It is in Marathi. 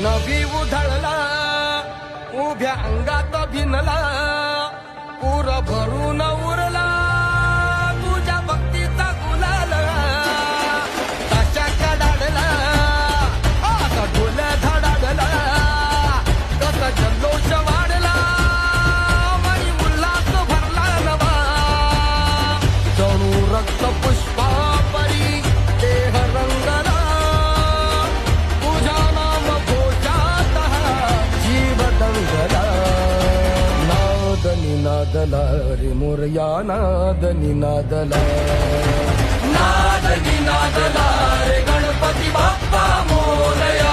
नवी उधळला उभ्या अंगात भिनला पूर भरून उरला तुझ्या भक्तीचा गुलाल ताच्या कडाडला आता ढोल धडाडला कसा जल्लोष वाढला माई उल्हास भरला नवा जणू रक्त पुष्पा परी देह रंगला तुझ्या नाम घोषात जीव दंगला नादनी नादला रे मोरया नादनी नादला नादनी नादला रे गणपती बाप्पा मोरया